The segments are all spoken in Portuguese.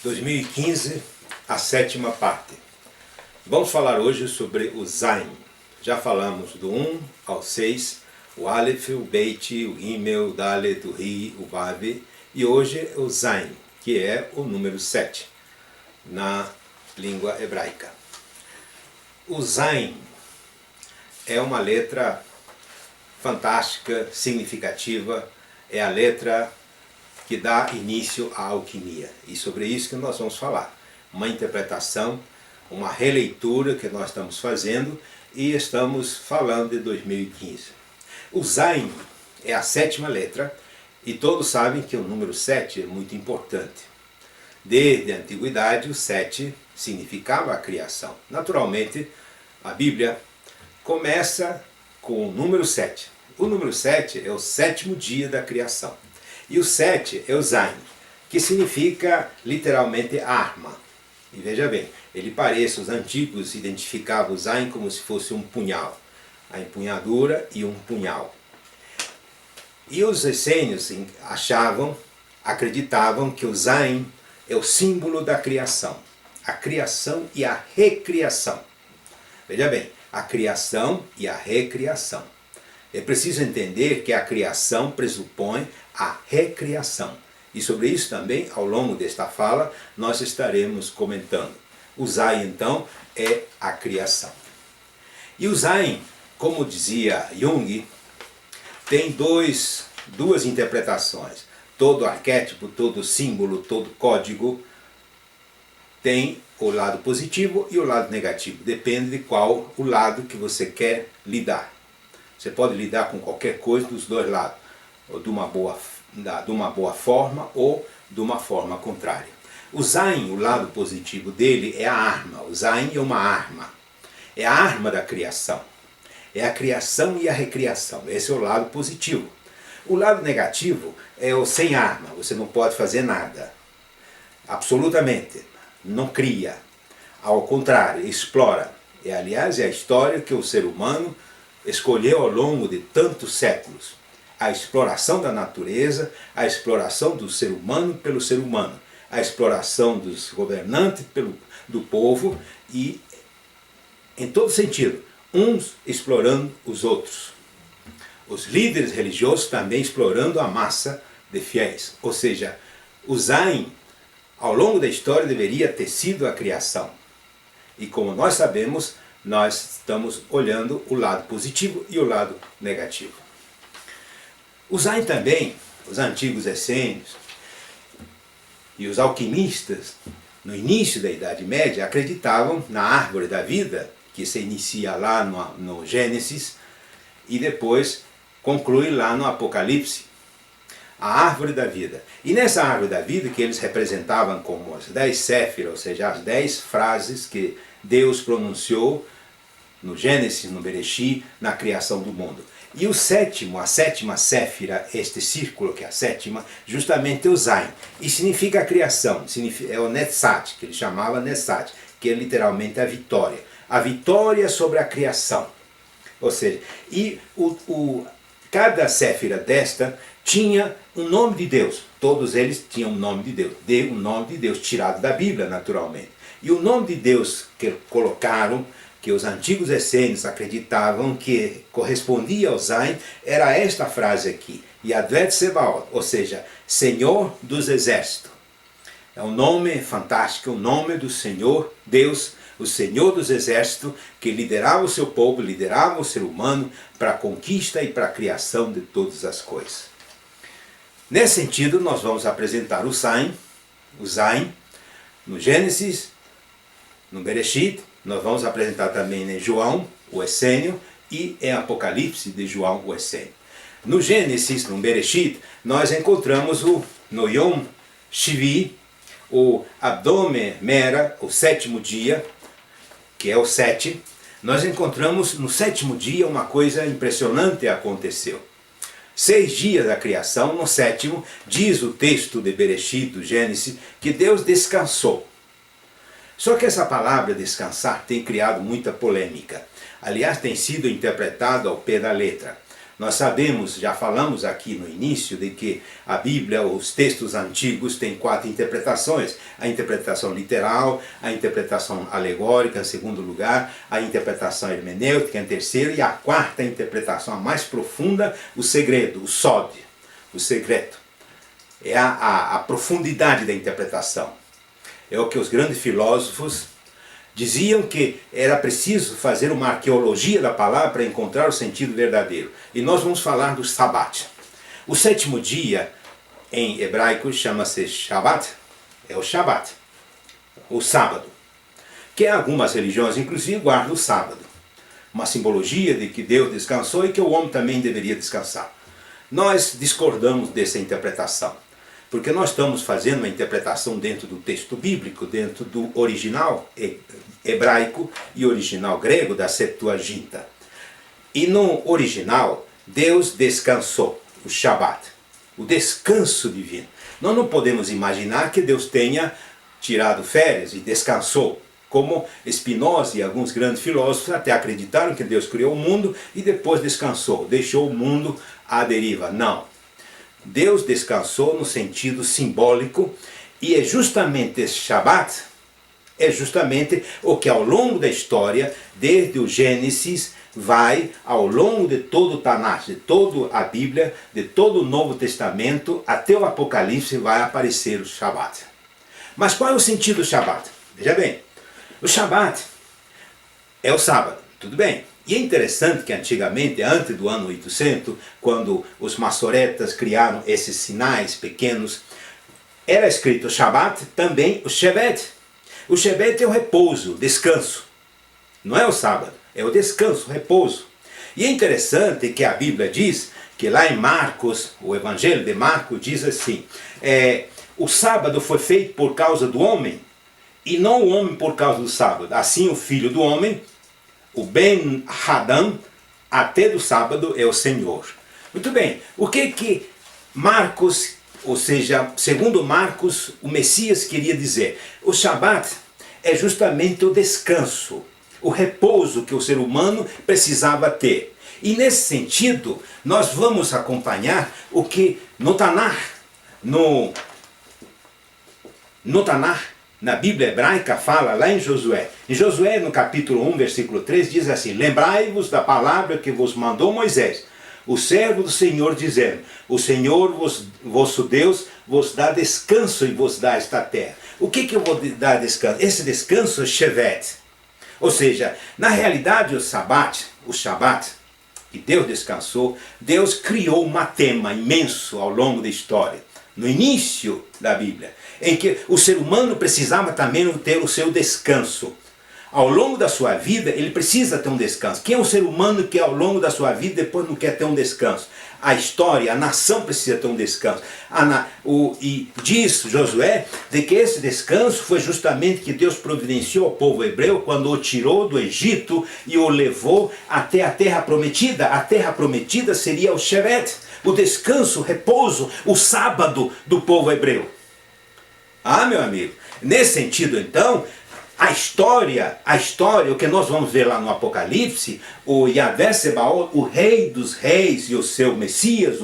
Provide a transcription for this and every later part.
2015, a sétima parte. Vamos falar hoje sobre o Zayin. Já falamos do 1 ao 6, o Aleph, o Beit, o Gimel, o Dalet, o Ri, o Vav, e hoje o Zayin, que é o número 7 na língua hebraica. O Zayin é uma letra fantástica, significativa, é a letra que dá início à alquimia. E sobre isso que nós vamos falar. Uma interpretação, uma releitura que nós estamos fazendo e estamos falando de 2015. O Zayin é a sétima letra e todos sabem que o número 7 é muito importante. Desde a antiguidade, o 7 significava a criação. Naturalmente, a Bíblia começa com o número 7. O número 7 é o sétimo dia da criação. E o 7 é o Zayin, que significa literalmente arma. E veja bem, ele parece, os antigos identificavam o Zayin como se fosse um punhal. A empunhadura e um punhal. E os essênios acreditavam que o Zayin é o símbolo da criação. A criação e a recriação. Veja bem, a criação e a recriação. É preciso entender que a criação pressupõe a recriação. E sobre isso também, ao longo desta fala, nós estaremos comentando. O Zayin, então, é a criação. E o Zayin, como dizia Jung, tem duas interpretações. Todo arquétipo, todo símbolo, todo código tem o lado positivo e o lado negativo. Depende de qual o lado que você quer lidar. Você pode lidar com qualquer coisa dos dois lados, ou de uma boa forma ou de uma forma contrária. O Zayin, o lado positivo dele, é a arma. O Zayin é uma arma. É a arma da criação. É a criação e a recriação. Esse é o lado positivo. O lado negativo é o sem arma. Você não pode fazer nada. Absolutamente. Não cria. Ao contrário, explora. Aliás, é a história que o ser humano escolheu ao longo de tantos séculos. A exploração da natureza, a exploração do ser humano pelo ser humano, a exploração dos governantes do povo e, em todo sentido, uns explorando os outros. Os líderes religiosos também explorando a massa de fiéis. Ou seja, o Zayin, ao longo da história, deveria ter sido a criação. E como nós sabemos, nós estamos olhando o lado positivo e o lado negativo. O Zayin também, os antigos essênios e os alquimistas, no início da Idade Média, acreditavam na árvore da vida, que se inicia lá no Gênesis e depois conclui lá no Apocalipse. A árvore da vida. E nessa árvore da vida, que eles representavam como as 10 séfiras, ou seja, as 10 frases que Deus pronunciou no Gênesis, no Bereshit, na criação do mundo. E o sétimo, a sétima séfira, este círculo que é a sétima, justamente é o Zayin. E significa a criação, é o Netzat, que ele chamava Netzat, que é literalmente a vitória. A vitória sobre a criação. Ou seja, e cada séfira desta tinha um nome de Deus. Todos eles tinham um nome de Deus. Um nome de Deus tirado da Bíblia, naturalmente. E o nome de Deus que colocaram, que os antigos essênios acreditavam que correspondia ao Zayin, era esta frase aqui, Yahvé Tsebaot, ou seja, Senhor dos Exércitos. É um nome fantástico, o nome do Senhor Deus, o Senhor dos Exércitos, que liderava o seu povo, liderava o ser humano para a conquista e para a criação de todas as coisas. Nesse sentido, nós vamos apresentar o Zayin, no Gênesis, no Bereshit. Nós vamos apresentar também em João, o essênio, e em Apocalipse de João, o essênio. No Gênesis, no Bereshit, nós encontramos no Yom Shivi, o Abdome Mera, o sétimo dia, que é o 7. Nós encontramos no sétimo dia uma coisa impressionante aconteceu. 6 dias da criação, no sétimo, diz o texto de Bereshit, do Gênesis, que Deus descansou. Só que essa palavra descansar tem criado muita polêmica. Aliás, tem sido interpretado ao pé da letra. Nós sabemos, já falamos aqui no início, de que a Bíblia, os textos antigos, têm 4 interpretações. A interpretação literal, a interpretação alegórica, em segundo lugar, a interpretação hermenêutica, em terceiro, e a 4ª interpretação, a mais profunda, o segredo, o sod, o segredo. É a profundidade da interpretação. É o que os grandes filósofos diziam, que era preciso fazer uma arqueologia da palavra para encontrar o sentido verdadeiro. E nós vamos falar do Shabat. O 7º dia, em hebraico, chama-se Shabbat, é o Shabat, o sábado. Que algumas religiões, inclusive, guardam o sábado. Uma simbologia de que Deus descansou e que o homem também deveria descansar. Nós discordamos dessa interpretação, porque nós estamos fazendo uma interpretação dentro do texto bíblico, dentro do original hebraico e original grego da Septuaginta. E no original, Deus descansou, o Shabat, o descanso divino. Nós não podemos imaginar que Deus tenha tirado férias e descansou, como Spinoza e alguns grandes filósofos até acreditaram que Deus criou o mundo e depois descansou, deixou o mundo à deriva. Não. Deus descansou no sentido simbólico, e é justamente esse Shabat, é justamente o que ao longo da história, desde o Gênesis, vai ao longo de todo o Tanakh, de toda a Bíblia, de todo o Novo Testamento, até o Apocalipse vai aparecer o Shabat. Mas qual é o sentido do Shabat? Veja bem, o Shabat é o sábado, tudo bem. E é interessante que antigamente, antes do ano 800, quando os maçoretas criaram esses sinais pequenos, era escrito Shabat, também o Shevet. O Shevet é o repouso, o descanso. Não é o sábado, é o descanso, o repouso. E é interessante que a Bíblia diz, que lá em Marcos, o Evangelho de Marcos diz assim, o sábado foi feito por causa do homem, e não o homem por causa do sábado. Assim o Filho do Homem, o Ben Hadam, até do sábado é o Senhor. Muito bem, o que Marcos, ou seja, segundo Marcos, o Messias queria dizer? O Shabat é justamente o descanso, o repouso que o ser humano precisava ter. E nesse sentido, nós vamos acompanhar o que no Tanakh, na Bíblia hebraica, fala lá em Josué. Em Josué, no capítulo 1, versículo 3, diz assim: lembrai-vos da palavra que vos mandou Moisés, o servo do Senhor, dizendo: o Senhor, vosso Deus, vos dá descanso e vos dá esta terra. O que eu vou dar descanso? Esse descanso é Shevet. Ou seja, na realidade o Shabat, que Deus descansou, Deus criou um tema imenso ao longo da história. No início da Bíblia, em que o ser humano precisava também ter o seu descanso. Ao longo da sua vida, ele precisa ter um descanso. Quem é o ser humano que ao longo da sua vida depois não quer ter um descanso? A história, a nação precisa ter um descanso. E diz Josué de que esse descanso foi justamente que Deus providenciou ao povo hebreu quando o tirou do Egito e o levou até a terra prometida. A terra prometida seria o Shevet, o descanso, o repouso, o sábado do povo hebreu. Ah, meu amigo, nesse sentido então, a história, o que nós vamos ver lá no Apocalipse, o Yahvé Sebaot, o rei dos reis e o seu Messias,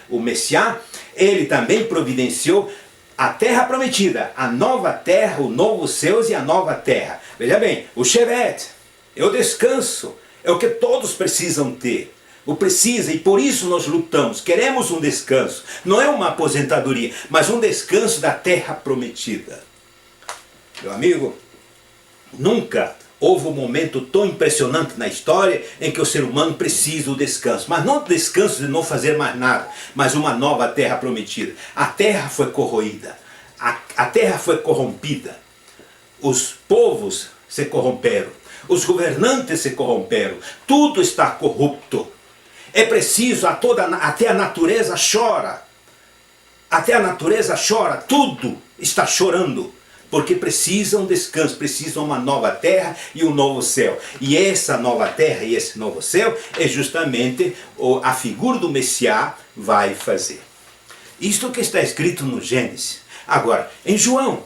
o Messiá, ele também providenciou a terra prometida, a nova terra, o novo céus e a nova terra. Veja bem, o Shevet é o descanso, é o que todos precisam ter. E por isso nós lutamos, queremos um descanso, não é uma aposentadoria, mas um descanso da terra prometida. Meu amigo, nunca houve um momento tão impressionante na história em que o ser humano precisa do descanso, mas não o descanso de não fazer mais nada, mas uma nova terra prometida. A terra foi corroída, a terra foi corrompida, os povos se corromperam, os governantes se corromperam, tudo está corrupto. É preciso, até a natureza chora. Até a natureza chora, tudo está chorando. Porque precisam descanso, precisam uma nova terra e um novo céu. E essa nova terra e esse novo céu é justamente a figura do Messiá vai fazer. Isto que está escrito no Gênesis. Agora, em João,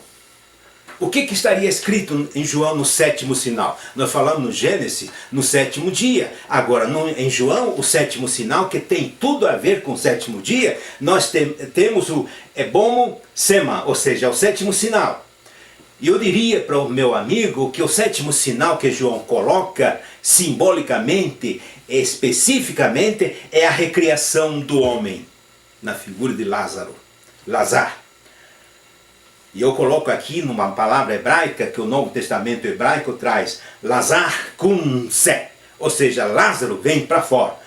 O que estaria escrito em João no sétimo sinal? Nós falamos no Gênesis, no sétimo dia. Agora, em João, o sétimo sinal, que tem tudo a ver com o sétimo dia, nós temos o Ebomo Sema, ou seja, o sétimo sinal. E eu diria para o meu amigo que o sétimo sinal que João coloca simbolicamente, especificamente, é a recriação do homem, na figura de Lázaro. Lazar. E eu coloco aqui numa palavra hebraica que o Novo Testamento hebraico traz, Lazar kunse, ou seja, Lázaro vem para fora.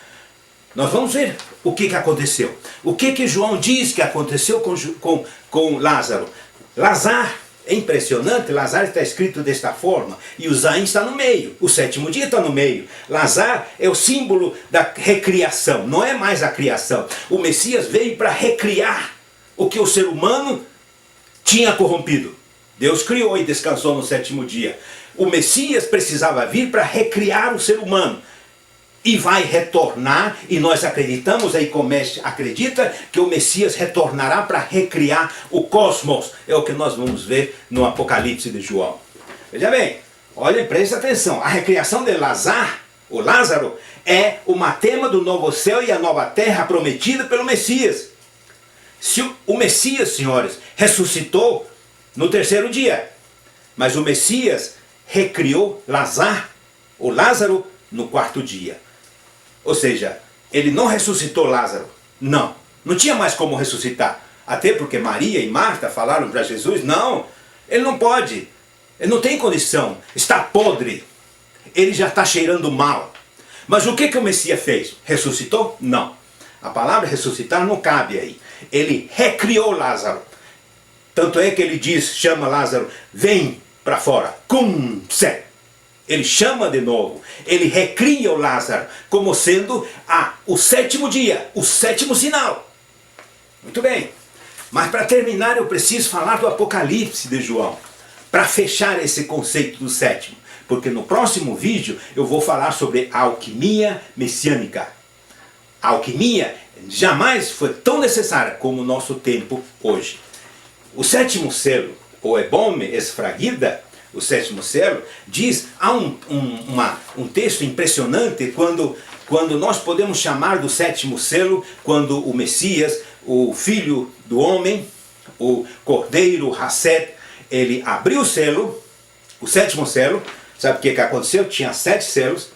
Nós vamos ver o que aconteceu. O que João diz que aconteceu com Lázaro. Lazar, é impressionante, Lazar está escrito desta forma, e o Zain está no meio, o sétimo dia está no meio. Lazar é o símbolo da recriação, não é mais a criação. O Messias veio para recriar o que o ser humano tinha corrompido. Deus criou e descansou no sétimo dia. O Messias precisava vir para recriar o ser humano. E vai retornar, e nós acreditamos, aí Comércio acredita, que o Messias retornará para recriar o cosmos. É o que nós vamos ver no Apocalipse de João. Veja bem, olha, preste atenção. A recriação de Lázaro, é o tema do novo céu e a nova terra prometida pelo Messias. Se o Messias, senhores, ressuscitou no terceiro dia, mas o Messias recriou Lázaro no quarto dia. Ou seja, ele não ressuscitou Lázaro. Não tinha mais como ressuscitar. Até porque Maria e Marta falaram para Jesus, não, ele não pode, ele não tem condição, está podre, ele já está cheirando mal. Mas o que o Messias fez? Ressuscitou? Não. A palavra ressuscitar não cabe aí. Ele recriou Lázaro. Tanto é que ele chama Lázaro, vem para fora. Kunse. Ele chama de novo. Ele recria o Lázaro como sendo o sétimo dia, o sétimo sinal. Muito bem. Mas para terminar eu preciso falar do Apocalipse de João. Para fechar esse conceito do sétimo. Porque no próximo vídeo eu vou falar sobre a alquimia messiânica. A alquimia jamais foi tão necessária como o nosso tempo hoje. O sétimo selo, ou Ebome Esfragida, o sétimo selo, diz, há um texto impressionante quando nós podemos chamar do sétimo selo, quando o Messias, o Filho do Homem, o Cordeiro Hasset, ele abriu o selo, o sétimo selo. Sabe o que aconteceu? Tinha 7 selos,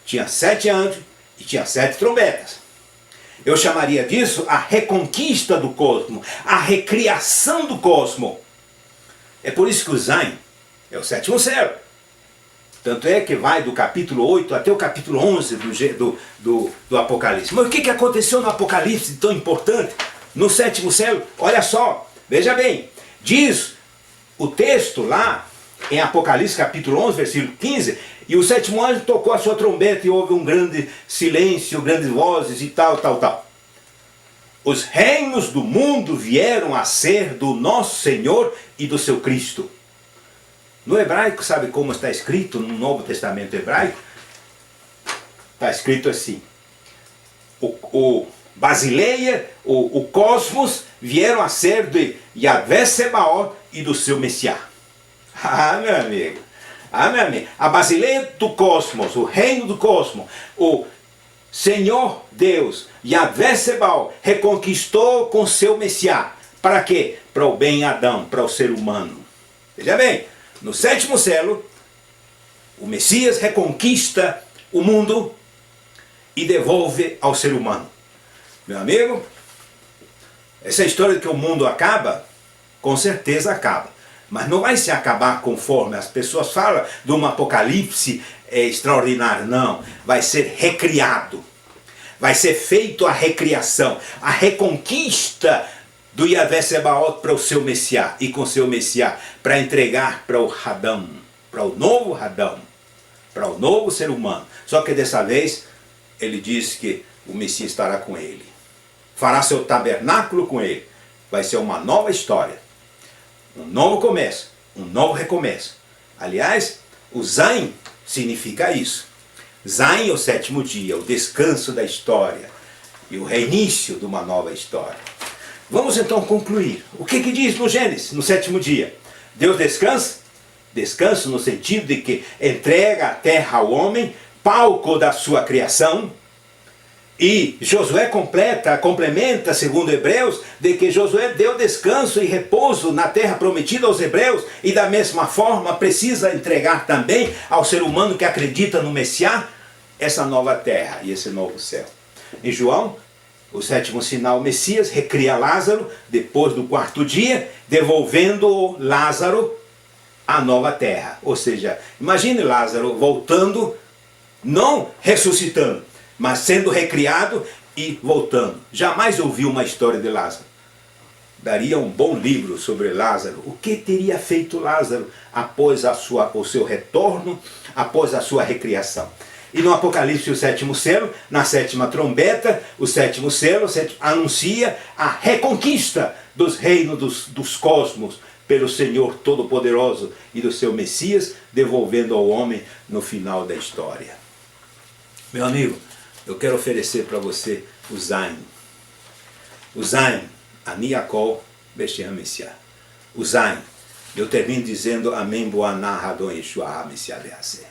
tinha 7 anjos e tinha 7 trombetas. Eu chamaria disso a reconquista do cosmo, a recriação do cosmo. É por isso que o Zain é o sétimo selo. Tanto é que vai do capítulo 8 até o capítulo 11 do Apocalipse. Mas o que aconteceu no Apocalipse tão importante? No sétimo selo, olha só, veja bem, diz o texto lá, em Apocalipse capítulo 11, versículo 15, e o sétimo anjo tocou a sua trombeta e houve um grande silêncio, grandes vozes e tal. Os reinos do mundo vieram a ser do nosso Senhor e do seu Cristo. No hebraico, sabe como está escrito no Novo Testamento hebraico? Está escrito assim, o Basileia, o cosmos, vieram a ser de Yahvé Sebaot e do seu Messiá. Meu amigo. A Basileia do cosmos, o reino do cosmos, o Senhor Deus, Yahvé Sebaot, reconquistou com seu Messiá. Para quê? Para o bem Adão, para o ser humano. Veja bem, no sétimo selo, o Messias reconquista o mundo e devolve ao ser humano. Meu amigo, essa história de que o mundo acaba, com certeza acaba. Mas não vai se acabar conforme as pessoas falam de um apocalipse extraordinário. Não, vai ser recriado. Vai ser feito a recriação, a reconquista do Yahvé Sebaot para o seu Messiá. E com seu Messiá para entregar para o Adão, para o novo Adão, para o novo ser humano. Só que dessa vez ele diz que o Messias estará com ele. Fará seu tabernáculo com ele. Vai ser uma nova história. Um novo começo, um novo recomeço. Aliás, o Zain significa isso. Zain é o sétimo dia, o descanso da história e o reinício de uma nova história. Vamos então concluir. O que diz no Gênesis, no sétimo dia? Deus descansa? Descanso no sentido de que entrega a terra ao homem, palco da sua criação. E Josué complementa, segundo Hebreus, de que Josué deu descanso e repouso na terra prometida aos hebreus, e da mesma forma precisa entregar também ao ser humano que acredita no Messias essa nova terra e esse novo céu. Em João, o sétimo sinal, o Messias recria Lázaro depois do quarto dia, devolvendo Lázaro à nova terra. Ou seja, imagine Lázaro voltando, não ressuscitando, mas sendo recriado e voltando. Jamais ouvi uma história de Lázaro. Daria um bom livro sobre Lázaro. O que teria feito Lázaro após o seu retorno, após a sua recriação? E no Apocalipse, o sétimo selo, na sétima trombeta, o sétimo selo anuncia a reconquista dos reinos dos cosmos pelo Senhor Todo-Poderoso e do seu Messias, devolvendo ao homem no final da história. Meu amigo, eu quero oferecer para você o Zain. O Zain, Ani Yakol, Beshem Messiah. O Zain. Eu termino dizendo Amém Boaná Radon Yeshua Messiah Beaseh.